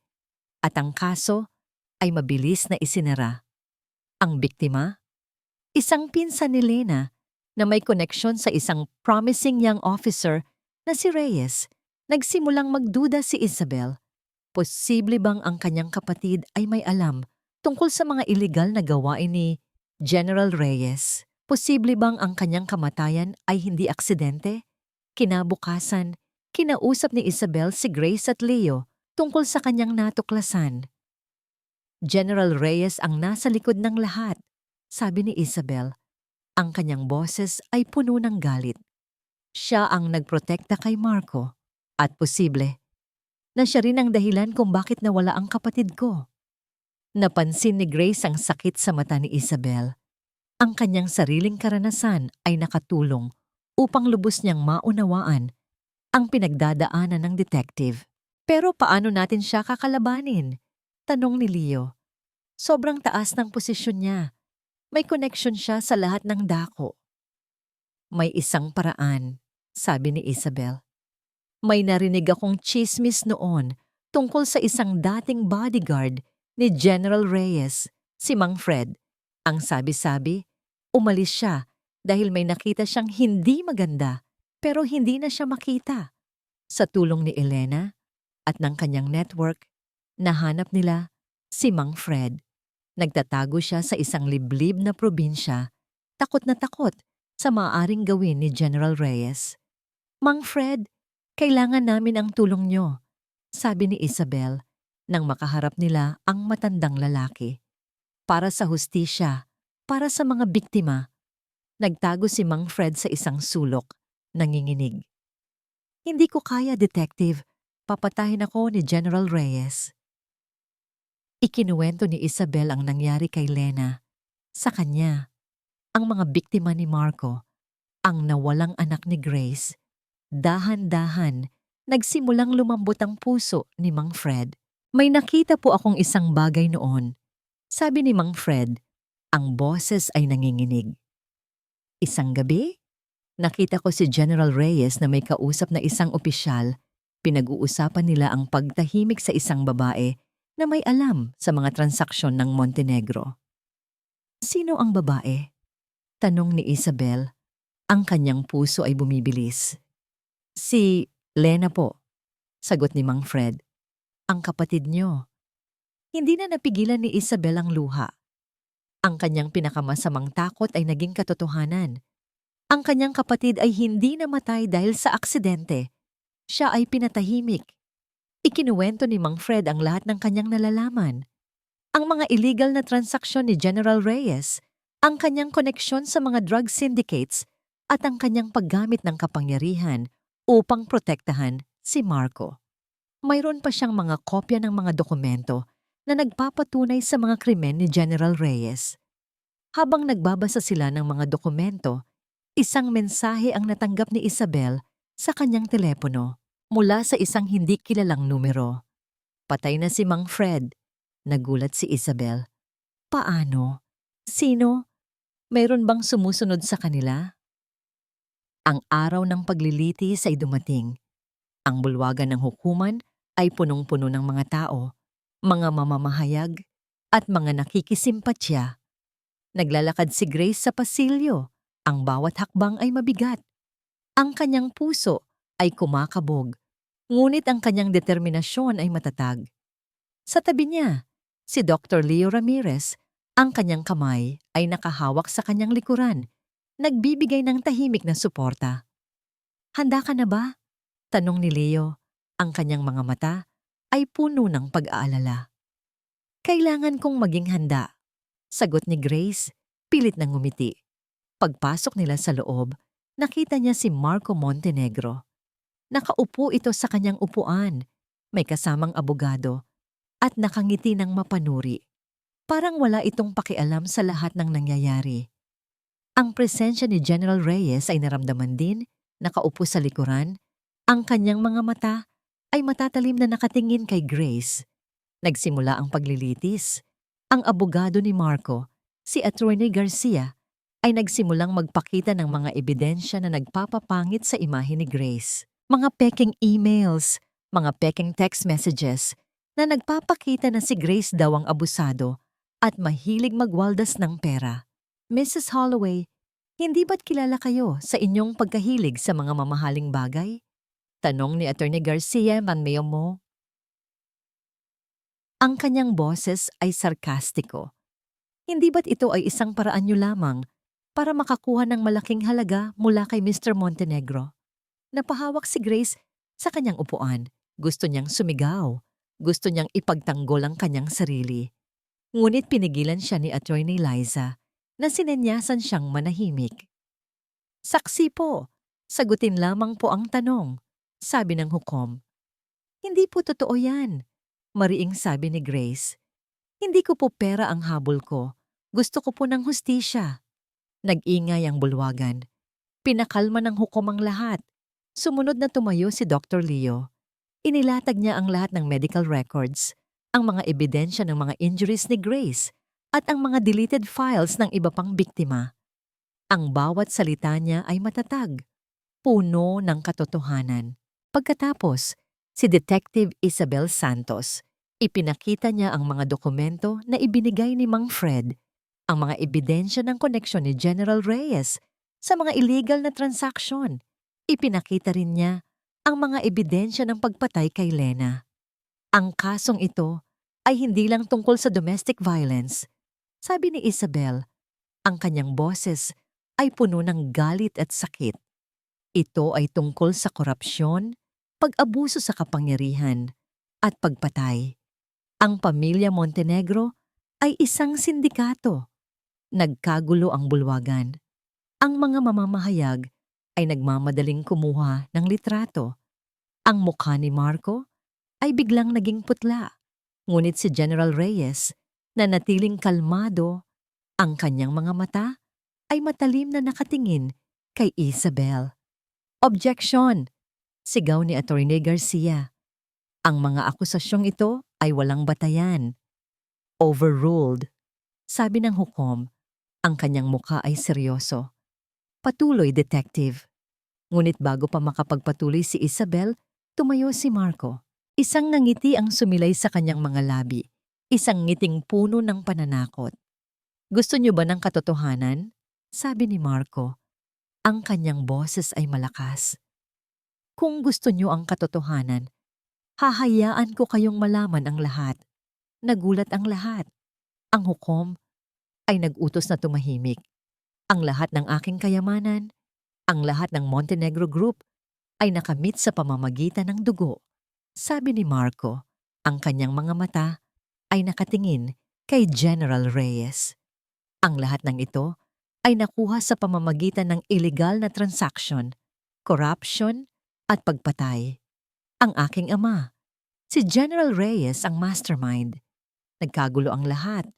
At ang kaso ay mabilis na isinara. Ang biktima? Isang pinsan ni Lena na may koneksyon sa isang promising young officer na si Reyes. Nagsimulang magduda si Isabel. Posible bang ang kanyang kapatid ay may alam tungkol sa mga iligal na gawain ni General Reyes? Posible bang ang kanyang kamatayan ay hindi aksidente? Kinabukasan, kinausap ni Isabel si Grace at Leo tungkol sa kanyang natuklasan. General Reyes ang nasa likod ng lahat, sabi ni Isabel. Ang kanyang boses ay puno ng galit. Siya ang nagprotekta kay Marco at posible na siya rin ang dahilan kung bakit nawala ang kapatid ko. Napansin ni Grace ang sakit sa mata ni Isabel. Ang kanyang sariling karanasan ay nakatulong upang lubos niyang maunawaan ang pinagdadaanan ng detective. "Pero paano natin siya kakalabanin?" tanong ni Leo. "Sobrang taas ng posisyon niya. May connection siya sa lahat ng dako." "May isang paraan," sabi ni Isabel. "May narinig akong chismis noon tungkol sa isang dating bodyguard ni General Reyes, si Mang Fred. Ang sabi-sabi, umalis siya dahil may nakita siyang hindi maganda pero hindi na siya makita. Sa tulong ni Elena at ng kanyang network, nahanap nila si Mang Fred. Nagtatago siya sa isang liblib na probinsya, takot na takot sa maaaring gawin ni General Reyes. Mang Fred, Kailangan namin ang tulong nyo, sabi ni Isabel nang makaharap nila ang matandang lalaki. Para sa hustisya, para sa mga biktima, nagtago si Mang Fred sa isang sulok, nanginginig. Hindi ko kaya, Detective. Papatahin ako ni General Reyes. Ikinuwento ni Isabel ang nangyari kay Lena. Sa kanya, ang mga biktima ni Marco, ang nawalang anak ni Grace, dahan-dahan, nagsimulang lumambot ang puso ni Mang Fred. May nakita po akong isang bagay noon. Sabi ni Mang Fred, ang boses ay nanginginig. Isang gabi, nakita ko si General Reyes na may kausap na isang opisyal. Pinag-uusapan nila ang pagtahimik sa isang babae na may alam sa mga transaksyon ng Montenegro. Sino ang babae? Tanong ni Isabel. Ang kanyang puso ay bumibilis. Si Lena po, sagot ni Mang Fred. Ang kapatid niyo. Hindi na napigilan ni Isabel ang luha. Ang kanyang pinakamasamang takot ay naging katotohanan. Ang kanyang kapatid ay hindi namatay dahil sa aksidente. Siya ay pinatahimik. Ikinuwento ni Mang Fred ang lahat ng kanyang nalalaman. Ang mga illegal na transaksyon ni General Reyes, ang kanyang koneksyon sa mga drug syndicates, at ang kanyang paggamit ng kapangyarihan upang protektahan si Marco. Mayroon pa siyang mga kopya ng mga dokumento na nagpapatunay sa mga krimen ni General Reyes. Habang nagbabasa sila ng mga dokumento, isang mensahe ang natanggap ni Isabel sa kanyang telepono mula sa isang hindi kilalang numero. Patay na si Mang Fred. Nagulat si Isabel. Paano? Sino? Mayroon bang sumusunod sa kanila? Ang araw ng paglilitis ay dumating. Ang bulwagan ng hukuman ay punong-puno ng mga tao, mga mamamahayag, at mga nakikisimpatya. Naglalakad si Grace sa pasilyo. Ang bawat hakbang ay mabigat. Ang kanyang puso ay kumakabog, ngunit ang kanyang determinasyon ay matatag. Sa tabi niya, si Dr. Leo Ramirez, ang kanyang kamay ay nakahawak sa kanyang likuran, nagbibigay ng tahimik na suporta. Handa ka na ba? Tanong ni Leo. Ang kanyang mga mata ay puno ng pag-aalala. Kailangan kong maging handa, sagot ni Grace, pilit na ngumiti. Pagpasok nila sa loob, nakita niya si Marco Montenegro. Nakaupo ito sa kanyang upuan, may kasamang abogado, at nakangiti ng mapanuri. Parang wala itong pakialam sa lahat ng nangyayari. Ang presensya ni General Reyes ay naramdaman din, nakaupo sa likuran. Ang kanyang mga mata ay matatalim na nakatingin kay Grace. Nagsimula ang paglilitis. Ang abogado ni Marco, si Attorney Garcia, ay nagsimulang magpakita ng mga ebidensya na nagpapapangit sa imahe ni Grace. Mga peking emails, mga peking text messages na nagpapakita na si Grace daw ang abusado at mahilig magwaldas ng pera. Mrs. Holloway, hindi ba't kilala kayo sa inyong pagkahilig sa mga mamahaling bagay? Tanong ni Attorney Garcia manmayo mo. Ang kanyang boses ay sarkastiko. Hindi ba't ito ay isang paraan niyo lamang para makakuha ng malaking halaga mula kay Mr. Montenegro? Napahawak si Grace sa kanyang upuan. Gusto niyang sumigaw. Gusto niyang ipagtanggol ang kanyang sarili. Ngunit pinigilan siya ni Attorney Liza na sinenyasan siyang manahimik. Saksi po, sagutin lamang po ang tanong, sabi ng hukom. Hindi po totoo yan, mariing sabi ni Grace. Hindi ko po pera ang habol ko. Gusto ko po ng hustisya. Nag-ingay ang bulwagan. Pinakalma ng hukom ang lahat. Sumunod na tumayo si Dr. Leo. Inilatag niya ang lahat ng medical records, ang mga ebidensya ng mga injuries ni Grace, at ang mga deleted files ng iba pang biktima. Ang bawat salita niya ay matatag, puno ng katotohanan. Pagkatapos, si Detective Isabel Santos, ipinakita niya ang mga dokumento na ibinigay ni Mang Fred, ang mga ebidensya ng koneksyon ni General Reyes sa mga illegal na transaksyon. Ipinakita rin niya ang mga ebidensya ng pagpatay kay Lena. Ang kasong ito ay hindi lang tungkol sa domestic violence. Sabi ni Isabel, ang kanyang boses ay puno ng galit at sakit. Ito ay tungkol sa korupsyon, pag-abuso sa kapangyarihan, at pagpatay. Ang pamilya Montenegro ay isang sindikato. Nagkagulo ang bulwagan. Ang mga mamamahayag ay nagmamadaling kumuha ng litrato. Ang mukha ni Marco ay biglang naging putla. Ngunit si General Reyes, na natiling kalmado, ang kanyang mga mata ay matalim na nakatingin kay Isabel. Objection! Sigaw ni Attorney Garcia. Ang mga akusasyong ito ay walang batayan. Overruled. Sabi ng hukom, ang kanyang mukha ay seryoso. Patuloy, detective. Ngunit bago pa makapagpatuloy si Isabel, tumayo si Marco. Isang ngiti ang sumilay sa kanyang mga labi. Isang ngiting puno ng pananakot. Gusto niyo ba ng katotohanan? Sabi ni Marco. Ang kanyang boses ay malakas. Kung gusto niyo ang katotohanan, hahayaan ko kayong malaman ang lahat. Nagulat ang lahat. Ang hukom ay nag-utos na tumahimik. Ang lahat ng aking kayamanan, ang lahat ng Montenegro Group ay nakamit sa pamamagitan ng dugo. Sabi ni Marco, ang kanyang mga mata ay nakatingin kay General Reyes. Ang lahat ng ito ay nakuha sa pamamagitan ng illegal na transaction, corruption at pagpatay. Ang aking ama, si General Reyes ang mastermind. Nagkagulo ang lahat.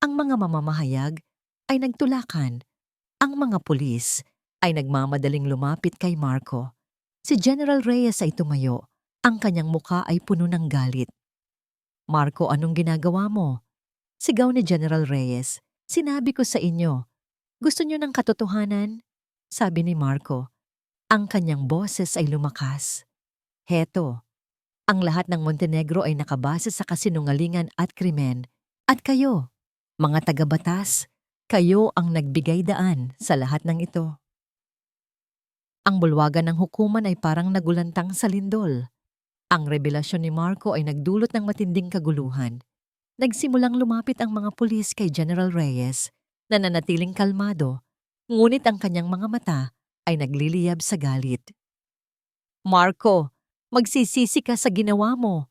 Ang mga mamamahayag ay nagtulakan. Ang mga pulis ay nagmamadaling lumapit kay Marco. Si General Reyes ay tumayo. Ang kanyang mukha ay puno ng galit. Marco, anong ginagawa mo? Sigaw ni General Reyes. Sinabi ko sa inyo. Gusto niyo ng katotohanan? Sabi ni Marco. Ang kanyang boses ay lumakas. Heto, ang lahat ng Montenegro ay nakabase sa kasinungalingan at krimen. At kayo, mga taga-batas, kayo ang nagbigay daan sa lahat ng ito. Ang bulwagan ng hukuman ay parang nagulantang sa lindol. Ang revelasyon ni Marco ay nagdulot ng matinding kaguluhan. Nagsimulang lumapit ang mga pulis kay General Reyes na nanatiling kalmado, ngunit ang kanyang mga mata ay nagliliyab sa galit. Marco, magsisisi ka sa ginawa mo.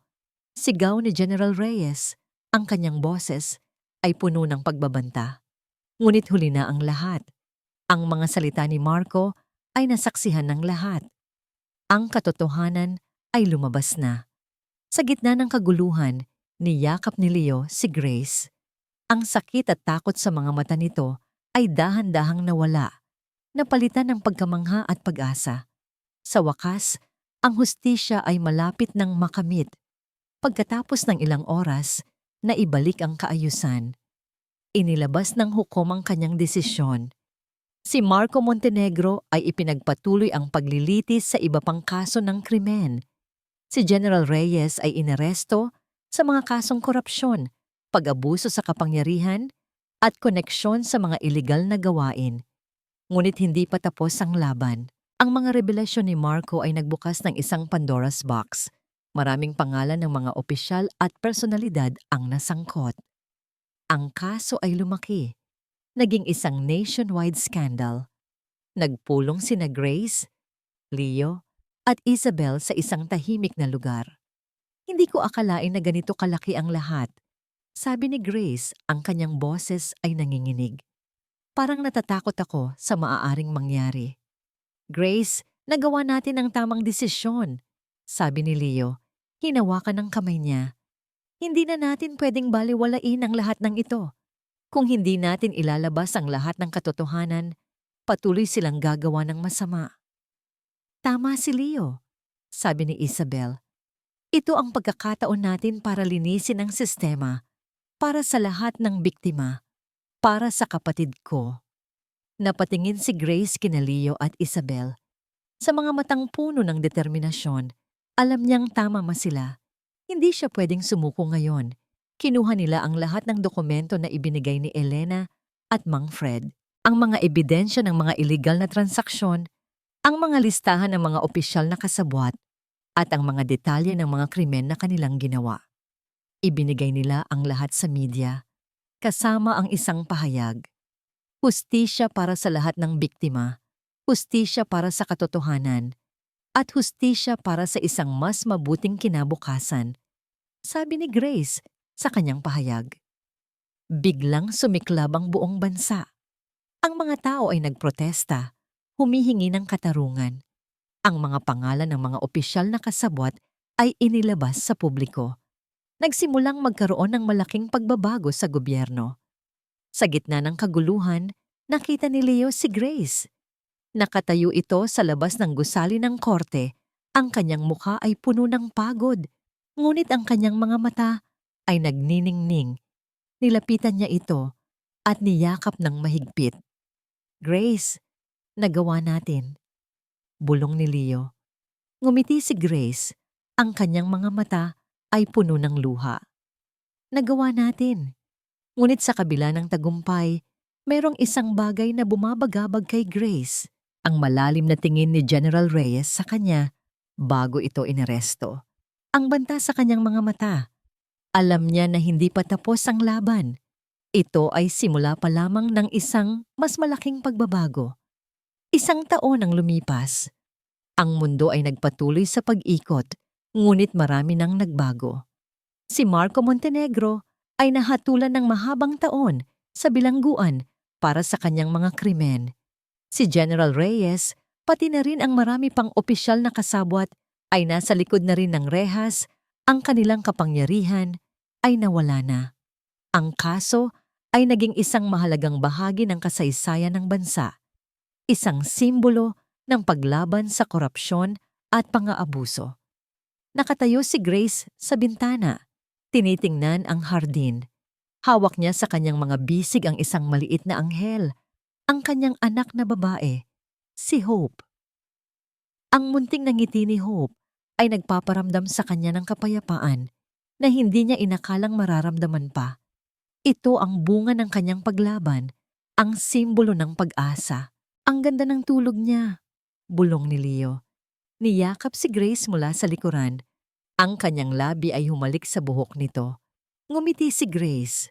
Sigaw ni General Reyes. Ang kanyang boses ay puno ng pagbabanta. Ngunit huli na ang lahat. Ang mga salita ni Marco ay nasaksihan ng lahat. Ang katotohanan ay lumabas na. Sa gitna ng kaguluhan, niyakap ni Leo si Grace. Ang sakit at takot sa mga mata nito ay dahan-dahang nawala, napalitan ng pagkamangha at pag-asa. Sa wakas, ang hustisya ay malapit ng makamit. Pagkatapos ng ilang oras, naibalik ang kaayusan. Inilabas ng hukom ang kanyang desisyon. Si Marco Montenegro ay ipinagpatuloy ang paglilitis sa iba pang kaso ng krimen. Si General Reyes ay inaresto sa mga kasong korupsyon, pag-abuso sa kapangyarihan, at koneksyon sa mga iligal na gawain. Ngunit hindi pa tapos ang laban. Ang mga revelasyon ni Marco ay nagbukas ng isang Pandora's box. Maraming pangalan ng mga opisyal at personalidad ang nasangkot. Ang kaso ay lumaki. Naging isang nationwide scandal. Nagpulong sina Grace, Leo, at Isabel sa isang tahimik na lugar. Hindi ko akalain na ganito kalaki ang lahat. Sabi ni Grace, ang kanyang boses ay nanginginig. Parang natatakot ako sa maaaring mangyari. Grace, nagawa natin ang tamang desisyon. Sabi ni Leo, hinawakan ng kamay niya. Hindi na natin pwedeng baliwalain ang lahat ng ito. Kung hindi natin ilalabas ang lahat ng katotohanan, patuloy silang gagawa ng masama. Tama si Leo, sabi ni Isabel. Ito ang pagkakataon natin para linisin ang sistema, para sa lahat ng biktima, para sa kapatid ko. Napatingin si Grace kina Leo at Isabel. Sa mga matang puno ng determinasyon, alam niyang tama sila. Hindi siya pwedeng sumuko ngayon. Kinuha nila ang lahat ng dokumento na ibinigay ni Elena at Mang Fred. Ang mga ebidensya ng mga illegal na transaksyon, ang mga listahan ng mga opisyal na kasabwat, at ang mga detalye ng mga krimen na kanilang ginawa. Ibinigay nila ang lahat sa media, kasama ang isang pahayag. Hustisya para sa lahat ng biktima, hustisya para sa katotohanan, at hustisya para sa isang mas mabuting kinabukasan, sabi ni Grace sa kanyang pahayag. Biglang sumiklab ang buong bansa. Ang mga tao ay nagprotesta, humihingi ng katarungan. Ang mga pangalan ng mga opisyal na kasabwat ay inilabas sa publiko. Nagsimulang magkaroon ng malaking pagbabago sa gobyerno. Sa gitna ng kaguluhan, nakita ni Leo si Grace. Nakatayo ito sa labas ng gusali ng korte. Ang kanyang mukha ay puno ng pagod, ngunit ang kanyang mga mata ay nagniningning. Nilapitan niya ito at niyakap ng mahigpit. Grace, nagawa natin. Bulong ni Leo. Ngumiti si Grace. Ang kanyang mga mata ay puno ng luha. Nagawa natin. Ngunit sa kabila ng tagumpay, mayroong isang bagay na bumabagabag kay Grace. Ang malalim na tingin ni General Reyes sa kanya bago ito inaresto. Ang banta sa kanyang mga mata. Alam niya na hindi pa tapos ang laban. Ito ay simula pa lamang ng isang mas malaking pagbabago. Isang taon ang lumipas. Ang mundo ay nagpatuloy sa pag-ikot, ngunit marami nang nagbago. Si Marco Montenegro ay nahatulan ng mahabang taon sa bilangguan para sa kanyang mga krimen. Si General Reyes, pati na rin ang marami pang opisyal na kasabwat ay nasa likod na rin ng rehas. Ang kanilang kapangyarihan ay nawala na. Ang kaso ay naging isang mahalagang bahagi ng kasaysayan ng bansa. Isang simbolo ng paglaban sa korupsyon at pang-aabuso. Nakatayo si Grace sa bintana, tinitingnan ang hardin. Hawak niya sa kanyang mga bisig ang isang maliit na anghel, ang kanyang anak na babae, si Hope. Ang munting na ngiti ni Hope ay nagpaparamdam sa kanya ng kapayapaan na hindi niya inakalang mararamdaman pa. Ito ang bunga ng kanyang paglaban, ang simbolo ng pag-asa. Ang ganda ng tulog niya, bulong ni Leo. Niyakap si Grace mula sa likuran. Ang kanyang labi ay humalik sa buhok nito. Ngumiti si Grace.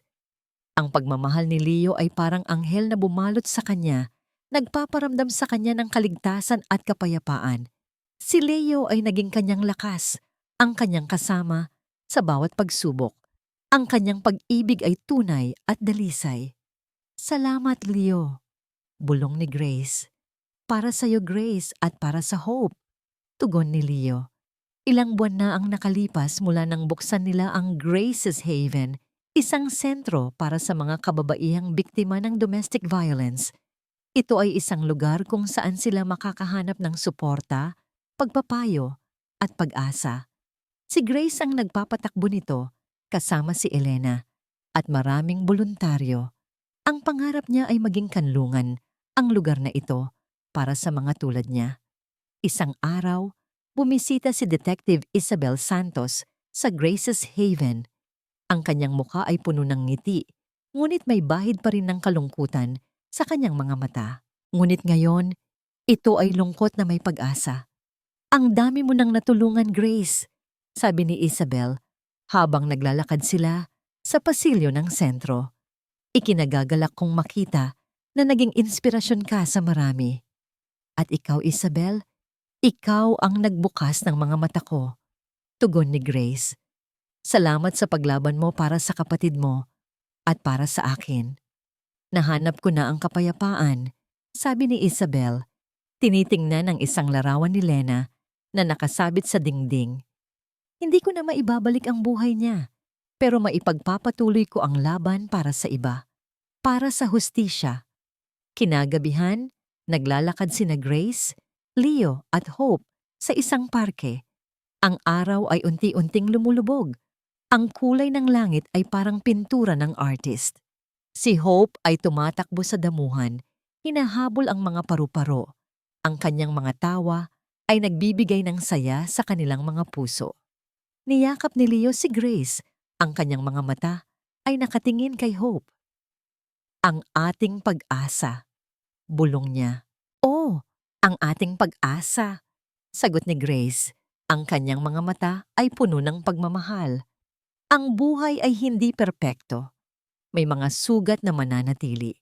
Ang pagmamahal ni Leo ay parang anghel na bumalot sa kanya, nagpaparamdam sa kanya ng kaligtasan at kapayapaan. Si Leo ay naging kanyang lakas, ang kanyang kasama sa bawat pagsubok. Ang kanyang pag-ibig ay tunay at dalisay. Salamat, Leo, bulong ni Grace. Para sa iyo, Grace, at para sa Hope, tugon ni Leo. Ilang buwan na ang nakalipas mula nang buksan nila ang Grace's Haven, isang sentro para sa mga kababaihang biktima ng domestic violence. Ito ay isang lugar kung saan sila makakahanap ng suporta, pagpapayo, at pag-asa. Si Grace ang nagpapatakbo nito, kasama si Elena, at maraming voluntaryo. Ang pangarap niya ay maging kanlungan, ang lugar na ito, para sa mga tulad niya. Isang araw, bumisita si Detective Isabel Santos sa Grace's Haven. Ang kanyang mukha ay puno ng ngiti, ngunit may bahid pa rin ng kalungkutan sa kanyang mga mata. Ngunit ngayon, ito ay lungkot na may pag-asa. Ang dami mo nang natulungan, Grace, sabi ni Isabel habang naglalakad sila sa pasilyo ng sentro. Ikinagagalak kong makita na naging inspirasyon ka sa marami. At ikaw, Isabel, ikaw ang nagbukas ng mga mata ko, tugon ni Grace. Salamat sa paglaban mo para sa kapatid mo at para sa akin. Nahanap ko na ang kapayapaan, sabi ni Isabel. Tinitingnan ang isang larawan ni Lena na nakasabit sa dingding. Hindi ko na maibabalik ang buhay niya, pero maipagpapatuloy ko ang laban para sa iba, para sa hustisya. Kinagabihan, naglalakad sina Grace, Leo at Hope sa isang parke. Ang araw ay unti-unting lumulubog. Ang kulay ng langit ay parang pintura ng artist. Si Hope ay tumatakbo sa damuhan, hinahabol ang mga paru-paro. Ang kanyang mga tawa ay nagbibigay ng saya sa kanilang mga puso. Niyakap ni Leo si Grace, ang kanyang mga mata ay nakatingin kay Hope. Ang ating pag-asa, bulong niya. Oh, ang ating pag-asa, sagot ni Grace. Ang kanyang mga mata ay puno ng pagmamahal. Ang buhay ay hindi perpekto. May mga sugat na mananatili.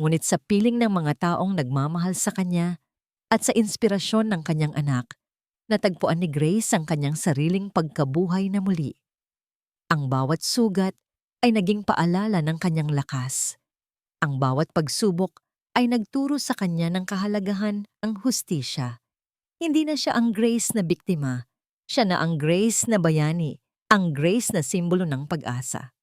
Ngunit sa piling ng mga taong nagmamahal sa kanya at sa inspirasyon ng kanyang anak, Natagpuan ni Grace ang kanyang sariling pagkabuhay na muli. Ang bawat sugat ay naging paalala ng kanyang lakas. Ang bawat pagsubok ay nagturo sa kanya ng kahalagahan ng hustisya. Hindi na siya ang Grace na biktima. Siya na ang Grace na bayani, ang Grace na simbolo ng pag-asa.